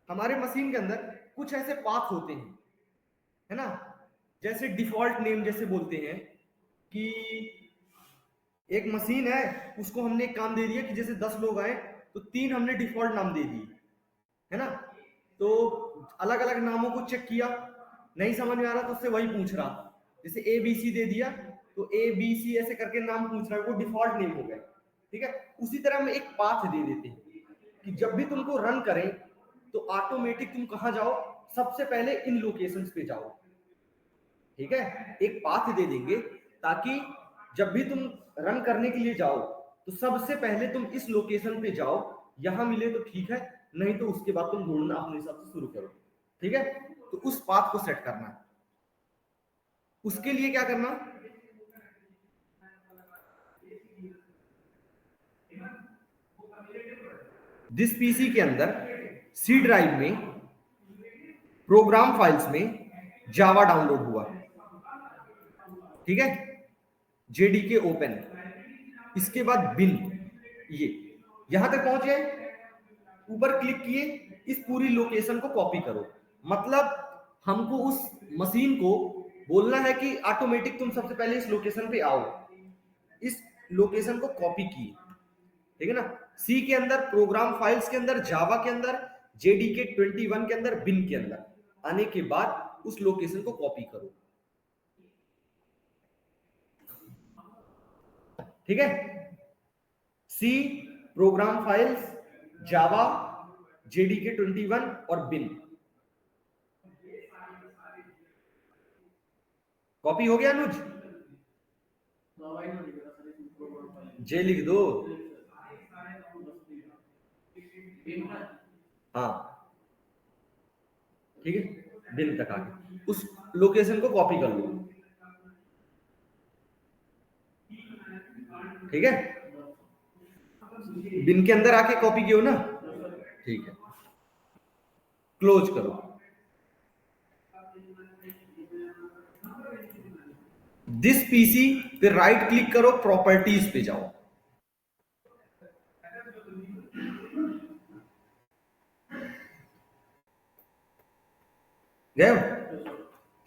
हमारे मशीन के अंदर कुछ ऐसे पाथ होते हैं, है ना, जैसे डिफॉल्ट नेम जैसे बोलते हैं कि एक मशीन है, उसको हमने एक काम दे दिया कि जैसे 10 लोग आए तो 3 हमने डिफॉल्ट नाम दे दिए, है ना। तो अलग अलग नामों को चेक किया, नहीं समझ में आ रहा तो उससे वही पूछ रहा, जैसे ए बी सी दे दिया तो ए बी सी ऐसे करके नाम पूछ रहा है, वो डिफॉल्ट नेम हो गया, ठीक है। उसी तरह हम एक पाथ दे देते हैं कि जब भी तुमको रन करें तो ऑटोमेटिक तुम कहां जाओ, सबसे पहले इन लोकेशंस पे जाओ, ठीक है। एक पाथ दे देंगे ताकि जब भी तुम रन करने के लिए जाओ तो सबसे पहले तुम इस लोकेशन पे जाओ, यहां मिले तो ठीक है, नहीं तो उसके बाद तुम ढूंढना अपने हिसाब से शुरू करो, ठीक है। तो उस पाथ को सेट करना है, उसके लिए क्या करना, दिस पीसी के अंदर सी ड्राइव में प्रोग्राम फाइल्स में जावा डाउनलोड हुआ, ठीक है, जेडीके ओपन, इसके बाद बिन, ये यहां तक पहुंचे, ऊपर क्लिक किए, इस पूरी लोकेशन को कॉपी करो, मतलब हमको उस मशीन को बोलना है कि ऑटोमेटिक तुम सबसे पहले इस लोकेशन पे आओ, इस लोकेशन को कॉपी किए, ठीक है ना। सी के अंदर प्रोग्राम फाइल्स के अंदर जावा के अंदर जेडीके 21 के अंदर बिन के अंदर आने के बाद उस लोकेशन को कॉपी करो, ठीक है। सी प्रोग्राम फाइल्स जावा जेडीके 21 और बिन, कॉपी हो गया अनुज, जे लिख दो, हाँ ठीक है, बिन तक आगे उस लोकेशन को कॉपी कर लो, ठीक है। बिन के अंदर आके कॉपी किया ना, ठीक है, क्लोज करो। दिस पीसी पे राइट क्लिक करो, प्रॉपर्टीज पे जाओ, गए,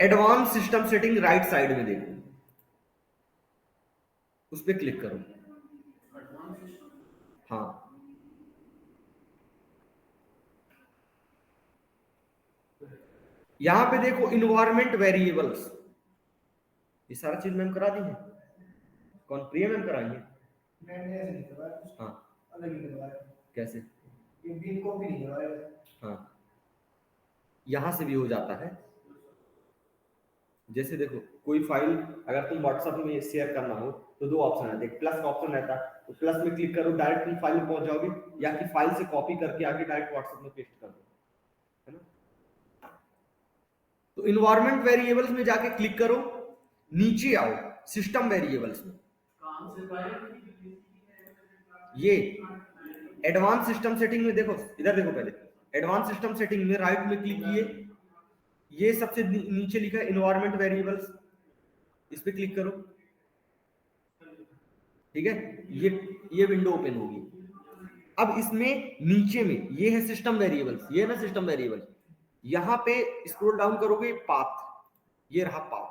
advance system setting right side में देखो, उस पर क्लिक करो, हाँ यहां पे देखो इन्वायरमेंट वेरिएबल्स, ये सारा चीज मैम करा दी है, कौन प्रिया मैम कराई है, हाँ कैसे, हाँ यहां से भी हो जाता है, जैसे देखो कोई फाइल अगर तुम व्हाट्सएप में शेयर करना हो तो दो ऑप्शन है, देख प्लस का ऑप्शन रहता है, तो प्लस में क्लिक करो डायरेक्ट तुम फाइल में पहुंच जाओगे, या कि फाइल से कॉपी करके आगे डायरेक्ट व्हाट्सएप में पेस्ट कर दो, है ना। तो इन्वायरमेंट वेरिएबल्स में जाके क्लिक करो, नीचे आओ सिस्टम वेरिएबल्स में, ये एडवांस सिस्टम सेटिंग में देखो, इधर देखो पहले एडवांस सिस्टम सेटिंग में राइट में क्लिक किए, ये सबसे नीचे लिखा है इन्वायरमेंट वेरिएबल्स, इस पे क्लिक करो, ठीक है, ये विंडो ओपन होगी। अब इसमें नीचे में ये है सिस्टम वेरिएबल्स, ये है ना सिस्टम वेरिएबल, यहां पे स्क्रॉल डाउन करोगे पाथ, ये रहा पाथ,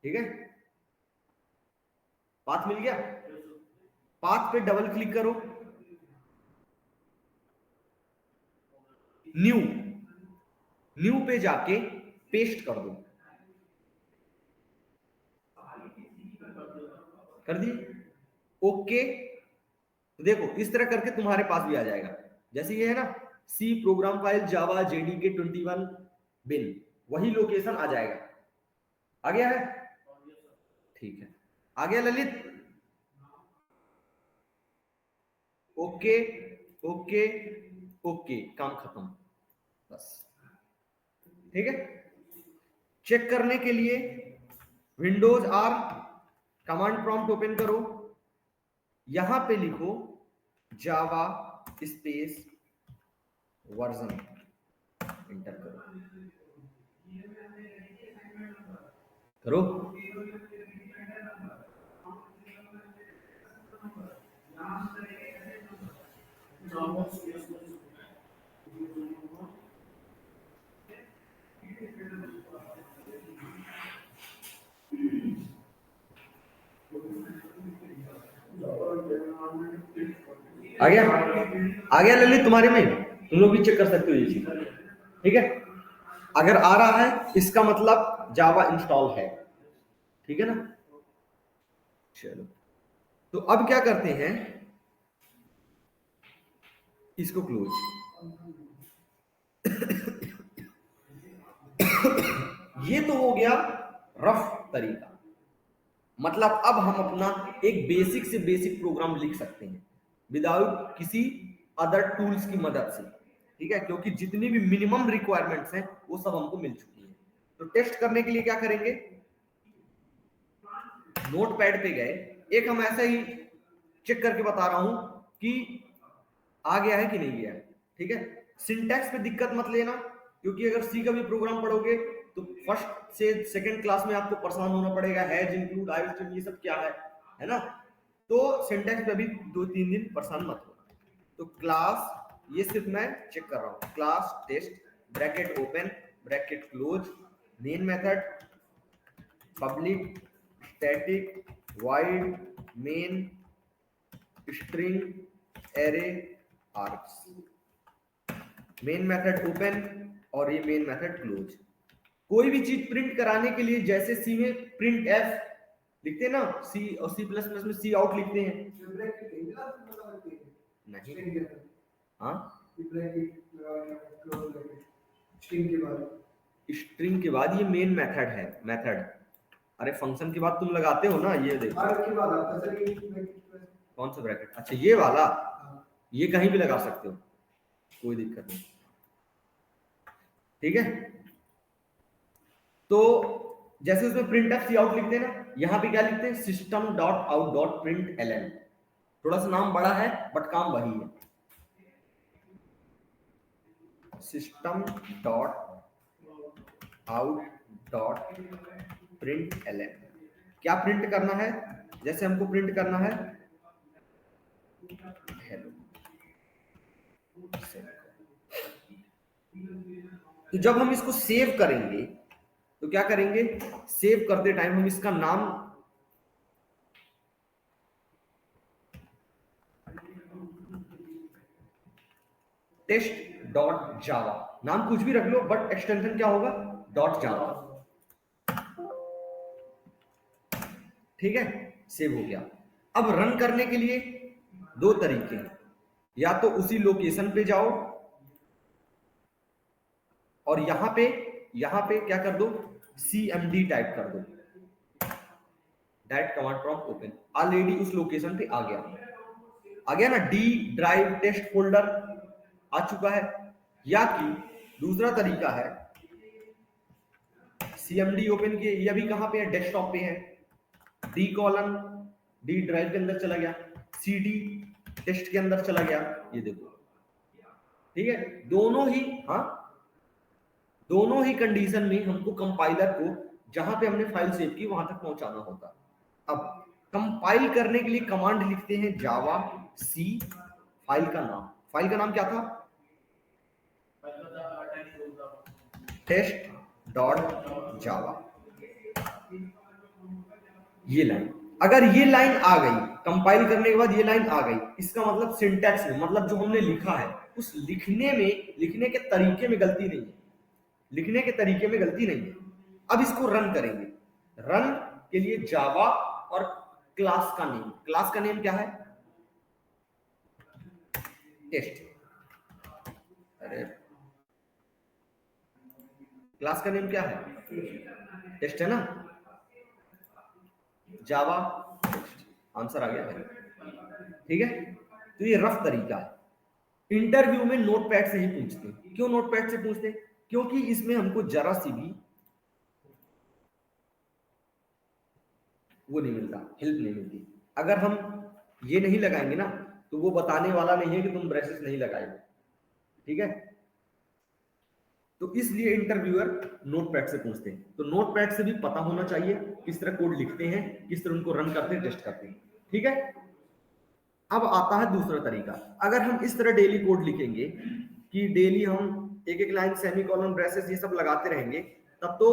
ठीक है, पाथ मिल गया, पाथ पे डबल क्लिक करो, न्यू, न्यू पे जाके पेस्ट कर दो, कर दिए, ओके। तो देखो इस तरह करके तुम्हारे पास भी आ जाएगा, जैसे ये है ना सी प्रोग्राम फाइल जावा जेडीके 21 बिन, वही लोकेशन आ जाएगा, आ गया है, ठीक है, आ गया ललित, ओके ओके ओके, काम खत्म, बस, ठीक है। चेक करने के लिए Windows R, command prompt open करो, यहां पे लिखो जावा स्पेस वर्जन, इंटर करो करो, आ गया? आ गया ललित तुम्हारे में? तुम लोग भी चेक कर सकते हो ये चीज, ठीक है? अगर आ रहा है इसका मतलब जावा इंस्टॉल है, ठीक है ना? चलो, तो अब क्या करते हैं, इसको क्लोज। ये तो हो गया रफ तरीका, मतलब अब हम अपना एक बेसिक से बेसिक प्रोग्राम लिख सकते हैं विदाउट किसी अदर टूल्स की मदद से, ठीक है? क्योंकि जितनी भी मिनिमम रिक्वायरमेंट्स हैं वो सब हमको मिल चुकी है। तो टेस्ट करने के लिए क्या करेंगे, नोटपैड पे गए, एक हम ऐसा ही चेक करके बता रहा हूं कि आ गया है कि नहीं गया है, ठीक है? सिंटैक्स पे दिक्कत मत लेना, क्योंकि अगर सी का भी प्रोग्राम पढ़ोगे तो फर्स्ट से सेकंड क्लास में आपको परेशान होना पड़ेगा, हैज इंक्लूड आई ये सब क्या है ना? तो सिंटैक्स पे भी 2-3 दिन परेशान मत होना। तो क्लास, ये सिर्फ मैं चेक कर रहा हूं, class test bracket open bracket close, main method public static void main string array args, main method open और ये मेन मेथड क्लोज। कोई भी चीज प्रिंट कराने के लिए जैसे सी में प्रिंट एफ लिखते हैं ना, सी और सी प्लस प्लस में सी आउट लिखते हैं, नहीं? हाँ, स्ट्रिंग के बाद ये मेन मेथड है, मेथड। अरे फंक्शन के बाद तुम लगाते हो ना, ये देखो कौन सा ब्रैकेट, अच्छा ये वाला, ये कहीं भी लगा सकते हो, कोई दिक्कत नहीं, ठीक है? तो जैसे उसमें प्रिंट एफ सी आउट लिखते हैं ना, यहां पे क्या लिखते हैं, system dot out dot print L N. थोड़ा सा नाम बड़ा है बट काम वही है, system dot out dot print L N. क्या प्रिंट करना है, जैसे हमको प्रिंट करना है हेलो। तो जब हम इसको सेव करेंगे तो क्या करेंगे, सेव करते टाइम हम इसका नाम टेस्ट डॉट जावा, नाम कुछ भी रख लो बट एक्सटेंशन क्या होगा, डॉट जावा, ठीक है? सेव हो गया। अब रन करने के लिए दो तरीके हैं, या तो उसी लोकेशन पे जाओ और यहां पे क्या कर दो, cmd टाइप कर दो, direct command prompt open, already उस लोकेशन पे आ गया ना, डी ड्राइव टेस्ट फोल्डर आ चुका है। या कि दूसरा तरीका है, cmd ओपन किए, ये अभी कहां पे है, डेस्कटॉप पे है, डी कॉलन डी ड्राइव के अंदर चला गया, cd टेस्ट के अंदर चला गया, ये देखो, ठीक है? दोनों ही, हाँ, दोनों ही कंडीशन में हमको कंपाइलर को जहां पे हमने फाइल सेव की वहां तक पहुंचाना होगा। अब कंपाइल करने के लिए कमांड लिखते हैं जावा सी, फाइल का नाम क्या था, टेस्ट डॉट जावा। ये लाइन, अगर ये लाइन आ गई कंपाइल करने के बाद, ये लाइन आ गई, इसका मतलब सिंटैक्स में, मतलब जो हमने लिखा है उस लिखने के तरीके में गलती नहीं है, लिखने के तरीके में गलती नहीं है। अब इसको रन करेंगे, रन के लिए जावा और क्लास का नेम क्या है, टेस्ट। अरे क्लास का नेम क्या है, टेस्ट है ना, जावा आंसर आ गया है, ठीक है? तो ये रफ तरीका है। इंटरव्यू में नोटपैड से ही पूछते हैं। क्यों नोटपैड से पूछते हैं, क्योंकि इसमें हमको जरा सी भी वो नहीं मिलता, हेल्प नहीं मिलती। अगर हम ये नहीं लगाएंगे ना तो वो बताने वाला नहीं है कि तुम ब्रेसेस नहीं लगाए, ठीक है? तो इसलिए इंटरव्यूअर नोटपैड से पूछते हैं। तो नोटपैड से भी पता होना चाहिए किस तरह कोड लिखते हैं, किस तरह उनको रन करते हैं, टेस्ट करते हैं, ठीक है? अब आता है दूसरा तरीका। अगर हम इस तरह डेली कोड लिखेंगे कि डेली हम एक एक लाइन सेमीकोलन ब्रेसेस ये सब लगाते रहेंगे, तब तो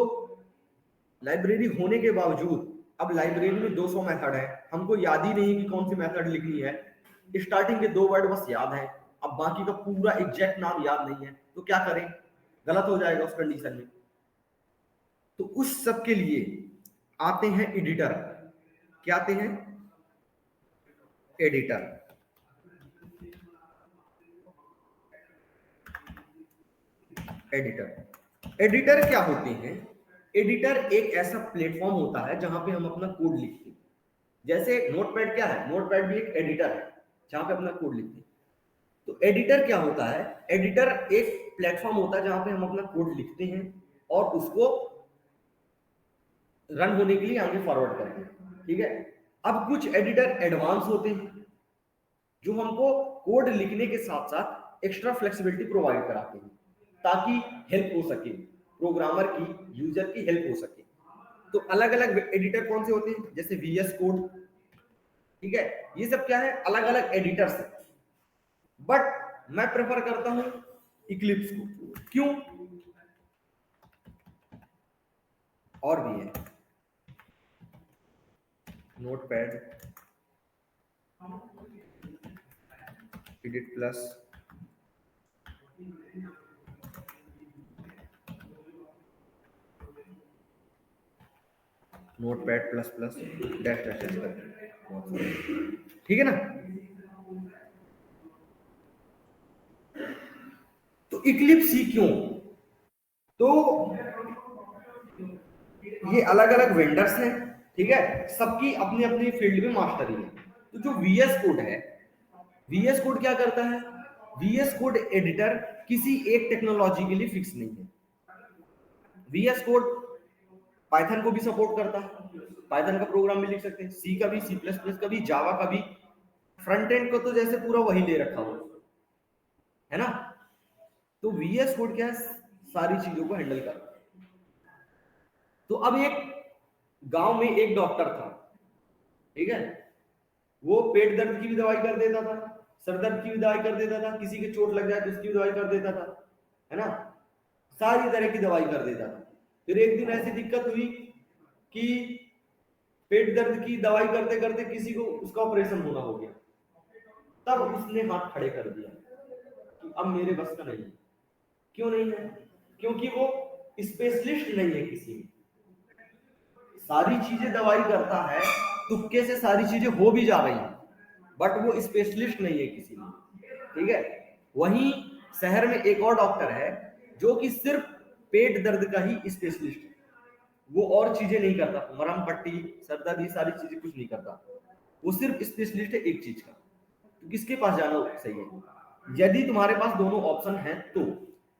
लाइब्रेरी होने के बावजूद, अब लाइब्रेरी में 200 मेथड है, हमको याद ही नहीं कि कौन सी मेथड लिखनी है, स्टार्टिंग के 2 वर्ड बस याद है, अब बाकी का पूरा एग्जैक्ट नाम याद नहीं है, तो क्या करें, गलत हो जाएगा उस कंडीशन में। तो उस सब के लिए आते हैं एडिटर। क्या आते हैं? एडिटर। एडिटर, एडिटर क्या होते हैं? एडिटर एक ऐसा प्लेटफॉर्म होता है जहां पे हम अपना कोड लिखते हैं। जैसे नोटपैड क्या है, नोटपैड भी एक एडिटर है जहां पे अपना कोड लिखते हैं। तो एडिटर क्या होता है? एडिटर एक प्लेटफॉर्म होता है जहां पे हम अपना कोड लिखते हैं और उसको रन होने के लिए आगे फॉरवर्ड करते हैं। ठीक है। अब कुछ एडिटर एडवांस होते हैं जो हमको कोड लिखने के साथ साथ एक्स्ट्रा फ्लेक्सिबिलिटी प्रोवाइड कराते हैं ताकि हेल्प हो सके, प्रोग्रामर की, यूजर की हेल्प हो सके। तो अलग अलग एडिटर कौन से होते हैं? जैसे VS कोड। ठीक है, ये सब क्या है? अलग अलग एडिटर्स है। बट मैं प्रेफर करता हूं इक्लिप्स को। क्यों? और भी है, notepad, edit plus, notepad plus plus dash dash dash करके। ठीक है ना? तो इक्लिप्स ही क्यों? तो ये अलग अलग वेंडर्स हैं, ठीक है, सबकी अपनी अपनी फील्ड में मास्टरी है। तो जो VS कोड है, VS कोड क्या करता है? VS कोड एडिटर किसी एक टेक्नोलॉजी के लिए फिक्स नहीं है। VS कोड पाइथन को भी सपोर्ट करता है, पाइथन का प्रोग्राम भी लिख सकते हैं, सी का भी, C++ का भी, जावा का भी। फ्रंट एंड को तो जैसे पूरा वही ले रखा हो, है ना? तो VS कोड क्या है? सारी चीजों को हैंडल करता है। तो अब एक गांव में एक डॉक्टर था, ठीक है, वो पेट दर्द की भी दवाई कर देता था, सर दर्द की भी दवाई कर देता था, किसी के चोट लग जाए तो उसकी भी दवाई कर देता था, है ना? सारी तरह की दवाई कर देता था। फिर एक दिन ऐसी दिक्कत हुई कि पेट दर्द की दवाई करते करते किसी को उसका ऑपरेशन होना हो गया। तब उसने हाथ खड़े कर दिया कि अब मेरे बस का नहीं है। क्यों नहीं है? क्योंकि वो स्पेशलिस्ट नहीं है किसी में। सारी चीजें दवाई करता है, तुक्के से सारी चीजें हो भी जा रही हैं, बट वो स्पेशलिस्ट नहीं है किसी में। ठीक है। वहीं शहर में एक और डॉक्टर है जो कि सिर्फ पेट दर्द का ही स्पेशलिस्ट है। वो और चीजें नहीं करता, मरहम पट्टी, सर दर्द, ये सारी चीजें कुछ नहीं करता। वो सिर्फ स्पेशलिस्ट है एक चीज का। तो किसके पास जाना सही है? यदि तुम्हारे पास दोनों ऑप्शन है तो।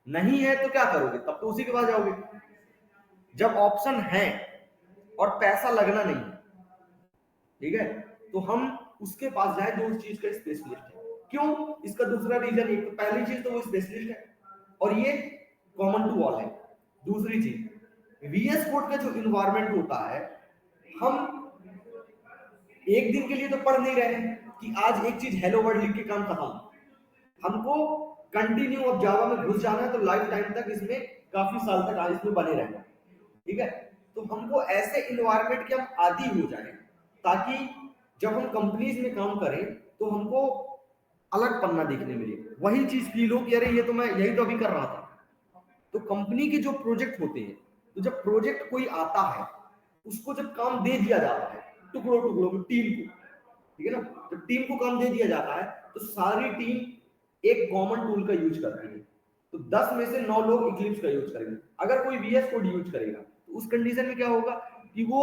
नहीं है तो क्या करोगे? तब तो उसी के पास जाओगे। जब ऑप्शन है और पैसा लगना नहीं है, ठीक है, तो हम उसके पास जाए जो उस चीज का स्पेशलिस्ट है। क्यों? इसका दूसरा रीजन, एक तो पहली चीज तो वो स्पेशलिस्ट है और ये कॉमन टू ऑल है। दूसरी चीज, VS कोड का जो इन्वायरमेंट होता है, हम एक दिन के लिए तो पढ़ नहीं रहे हैं कि आज एक चीज हेलो वर्ल्ड लिख के काम खत्म। हमको कंटिन्यू अब जावा में घुस जाना है, तो लाइफ टाइम तक इसमें काफी साल तक आज इसमें बने रहना। ठीक है। तो हमको ऐसे इन्वायरमेंट के हम आदी हो जाए ताकि जब हम कंपनीज में काम करें तो हमको अलग पन्ना देखने मिले, वही चीज फील हो कि अरे ये तो मैं यही तो अभी कर रहा था। तो कंपनी के जो प्रोजेक्ट होते हैं, तो जब प्रोजेक्ट कोई आता है, उसको जब काम दे दिया जाता है टुकड़ों टुकड़ों में टीम को, ठीक है ना, जब टीम को काम दे दिया जाता है तो सारी टीम एक कॉमन टूल का यूज करती है। तो 10 में से 9 लोग इक्लिप्स का यूज करेंगे। अगर कोई VS कोड यूज करेगा तो उस कंडीशन में क्या होगा कि वो,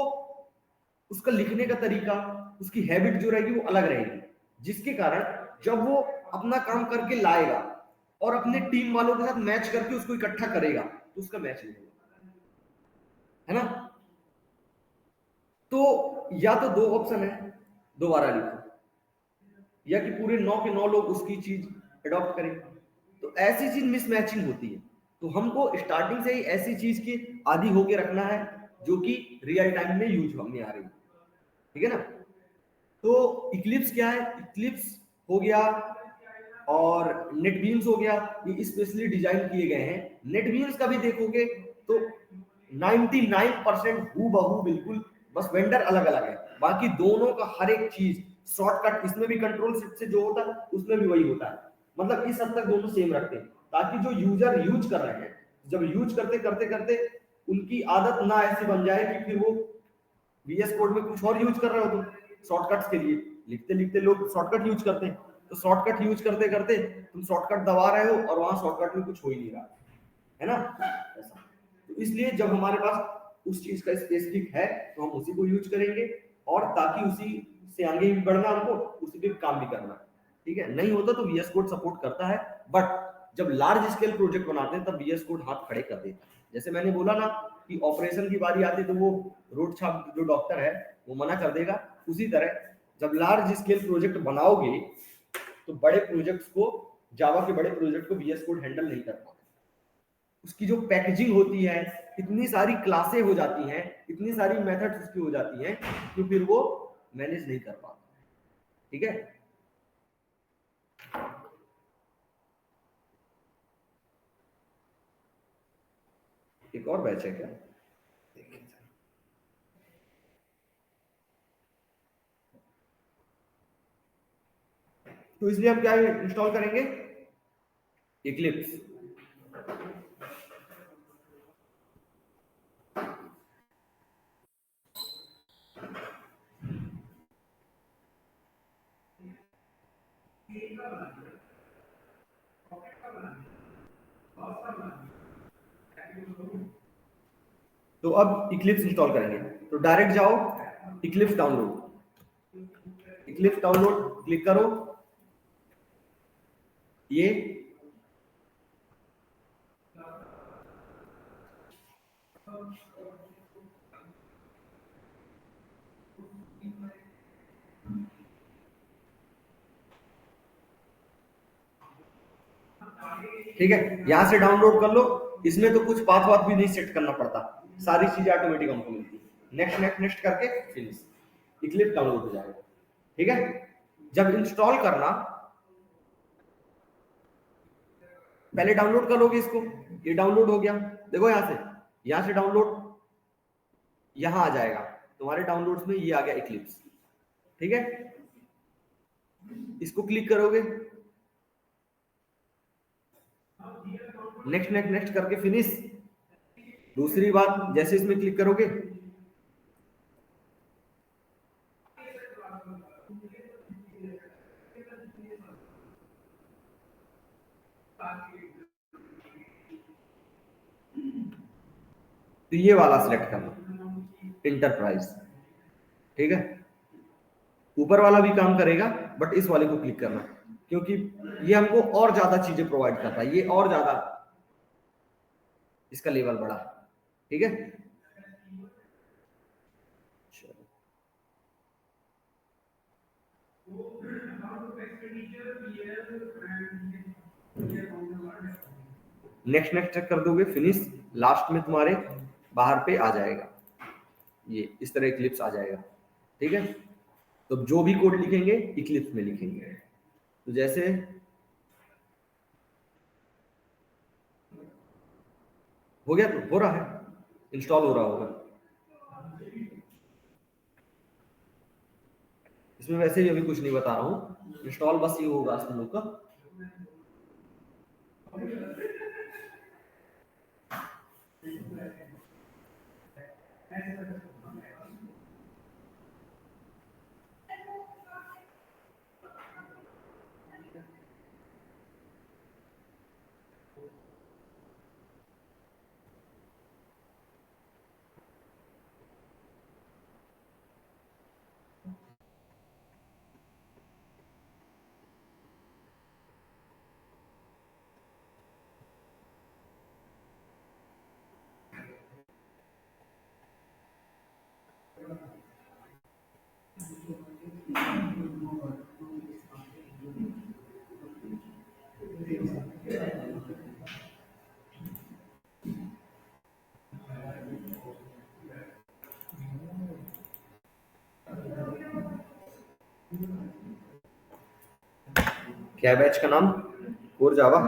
उसका लिखने का तरीका, उसकी हैबिट जो रहेगी वो अलग रहेगी, जिसके कारण जब वो अपना काम करके लाएगा और अपने टीम वालों के साथ मैच करके उसको इकट्ठा करेगा तो उसका मैच नहीं होगा, है ना? तो या तो दो ऑप्शन है, दोबारा लिखो, या कि पूरे 9 के 9 लोग उसकी चीज अडॉप्ट करें। तो ऐसी चीज मिसमैचिंग होती है। तो हमको स्टार्टिंग से ही ऐसी चीज के आदी होके रखना है जो कि रियल टाइम में यूज में आ रही है। ठीक है ना? तो इक्लिप्स क्या है? इक्लिप्स हो गया और नेटबीन्स हो गया, ये स्पेशली डिजाइन किए गए हैं। नेटबीन्स का भी देखोगे तो 99% हूबहू बिल्कुल, बस वेंडर अलग अलग है, बाकी दोनों का हर एक चीज शॉर्टकट इसमें भी कंट्रोल शिफ्ट से जो होता है उसमें भी वही होता है, मतलब इस हद तक दोनों सेम रखते हैं, ताकि जो यूजर यूज कर रहे हैं जब यूज करते करते करते उनकी आदत ना ऐसी बन जाए कि फिर वो VS कोड में कुछ और यूज कर रहे हो तुम शॉर्टकट्स के लिए, लिखते लिखते लोग शॉर्टकट यूज करते हैं, तो शॉर्टकट यूज करते करते तुम शॉर्टकट दबा रहे हो और वहां शॉर्टकट में कुछ हो ही नहीं रहा है ना ऐसा। तो इसलिए जब हमारे पास उस चीज का स्पेसिफिक है तो हम उसी को यूज करेंगे, और ताकि उसी से आगे भी बढ़ना हमको, उसी पे काम भी करना, ठीक है। नहीं होता तो VS कोड सपोर्ट करता है, बट जब लार्ज स्केल प्रोजेक्ट बनाते हैं तब VS कोड हाथ खड़े कर देता है। जैसे मैंने बोला ना कि ऑपरेशन की बारी आती है तो वो रोड छाप जो डॉक्टर है वो मना कर देगा, उसी तरह जब लार्ज स्केल प्रोजेक्ट बनाओगे तो बड़े प्रोजेक्ट्स को, जावा के बड़े प्रोजेक्ट को VS कोड हैंडल नहीं कर पाता, उसकी जो पैकेजिंग होती है, इतनी सारी क्लासें हो जाती हैं, इतनी सारी मेथड्स उसकी हो जाती हैं कि फिर वो मैनेज नहीं कर पाता, ठीक है। एक और बैच है क्या? तो इसलिए हम क्या इंस्टॉल करेंगे? इक्लिप्स। तो अब इक्लिप्स इंस्टॉल करेंगे, तो डायरेक्ट जाओ Eclipse download, Eclipse download click करो, ये ठीक है, यहां से डाउनलोड कर लो। इसमें तो कुछ पाथ वाथ भी नहीं सेट करना पड़ता, सारी चीजें ऑटोमेटिक हमको मिलती है। नेक्स्ट नेक्स्ट नेक्स्ट करके फिनिश, इक्लिप्स डाउनलोड हो जाएगा, ठीक है। जब इंस्टॉल करना, पहले डाउनलोड कर लोगे इसको, ये डाउनलोड हो गया, देखो यहां से डाउनलोड यहां आ जाएगा, तुम्हारे डाउनलोड्स में ये आ गया इक्लिप्स, ठीक है। इसको क्लिक करोगे, नेक्स्ट नेक्स्ट नेक्स्ट करके फिनिश। दूसरी बात, जैसे इसमें क्लिक करोगे तो ये वाला सिलेक्ट करना, इंटरप्राइज, ठीक है। ऊपर वाला भी काम करेगा बट इस वाले को क्लिक करना, क्योंकि ये हमको और ज्यादा चीजें प्रोवाइड करता है, ये और ज्यादा इसका लेवल बढ़ा, ठीक है। नेक्स्ट नेक्स्ट चेक कर दोगे, फिनिश, लास्ट में तुम्हारे बाहर पे आ जाएगा, ये इस तरह इक्लिप्स आ जाएगा, ठीक है। तो जो भी कोड लिखेंगे इक्लिप्स में लिखेंगे, तो जैसे हो गया, तो हो रहा है, इंस्टॉल हो रहा होगा। इसमें वैसे ही अभी कुछ नहीं बता रहा हूँ, इंस्टॉल बस ये होगा तुम लोग का। क्या बैच का नाम? Core Java.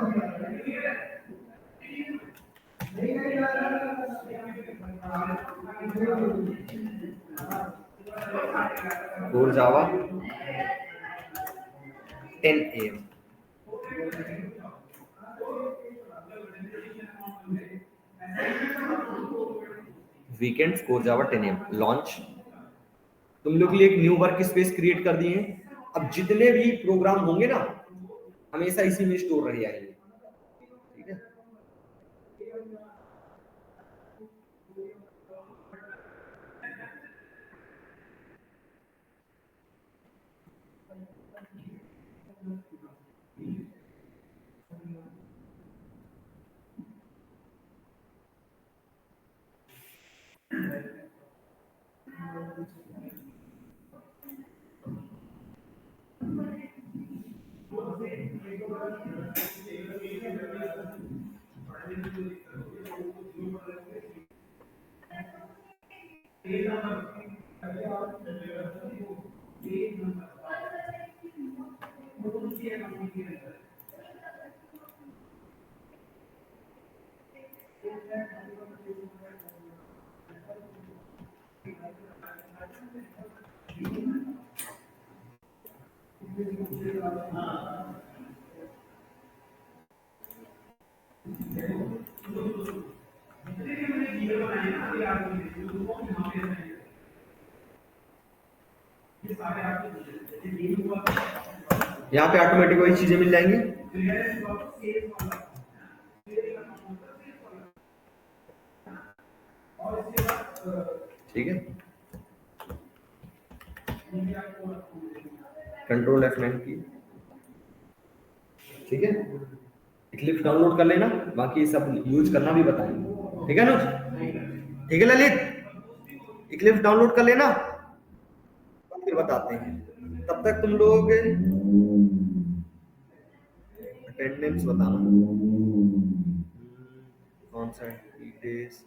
Core Java 10 AM. Weekends core Java 10 AM launch. तुम लोग के लिए एक न्यू वर्क स्पेस क्रिएट कर दिए हैं। अब जितने भी प्रोग्राम होंगे ना हमेशा इसी में स्टोर रह जाएंगे, ठीक है। यहाँ पे ऑटोमेटिक वही चीजें मिल जाएंगी। ठीक है, कंट्रोल F9 की, ठीक है। इक्लिप्स डाउनलोड कर लेना, बाकी सब यूज करना भी बताएंगे, ठीक है अनुज, ठीक है ललित, इक्लिप्स डाउनलोड कर लेना फिर बताते हैं। तब तक तुम लोग अटेंडेंस बताना कौन सा डेज,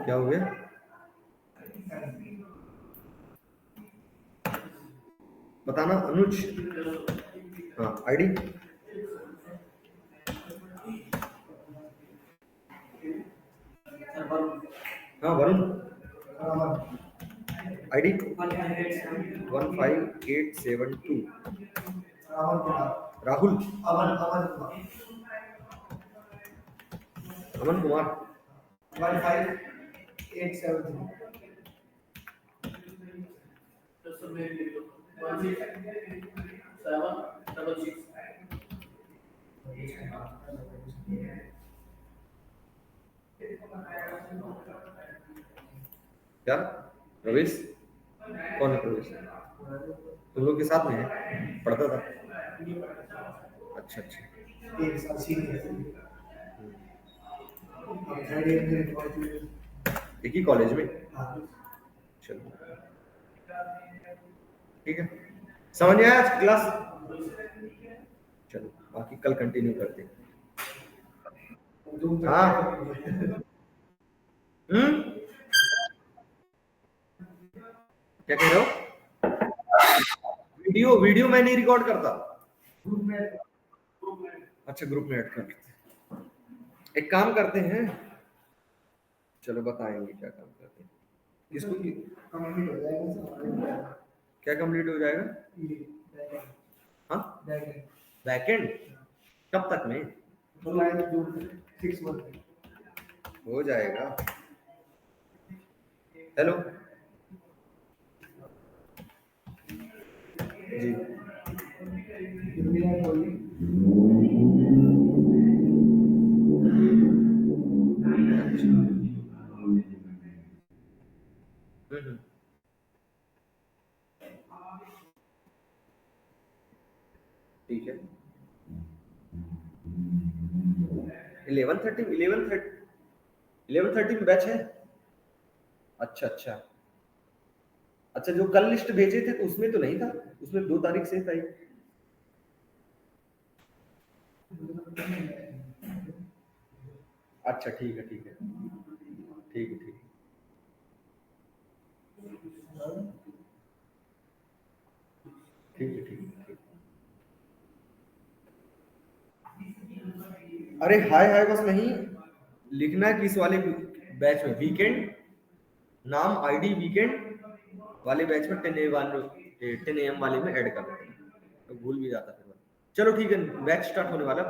क्या हो गया, बताना अनुज। हाँ आईडी, हाँ वरुण, आईडी 15872, राहुल, अमन कुमार 15873. क्या प्रवेश, कौन है प्रवेश, तुम लोग के साथ में है, पढ़ता था, अच्छा अच्छा, एक ही कॉलेज में, चलो ठीक है, समझ में आया आज क्लास। चलो बाकी कल कंटिन्यू करते हैं। हाँ क्या कह रहे हो, वीडियो वीडियो मैं नहीं रिकॉर्ड करता, अच्छा ग्रुप में ऐड कर लेते हैं। एक काम करते हैं, चलो बताएंगे क्या काम करते हैं, किसको कंप्लीट हो जाएगा, क्या कंप्लीट हो जाएगा, हाँ बैकएंड कब तक में, 6 मंथ हो जाएगा। हेलो जी, ठीक है 11:30 में बैच है, अच्छा अच्छा अच्छा, जो कल लिस्ट भेजे थे तो उसमें तो नहीं था, उसमें 2 तारीख से था ही। अच्छा ठीक है ठीक है ठीक है ठीक है, ठीक है ठीक है ठीक। अरे हाय हाय बस नहीं लिखना, किस वाले बैच में, वीकेंड नाम आईडी वीकेंड वाले बैच में 10 AM वाले में ऐड कर देते हैं, तो भूल भी जाता फिर। चलो ठीक है, बैच स्टार्ट होने वाला।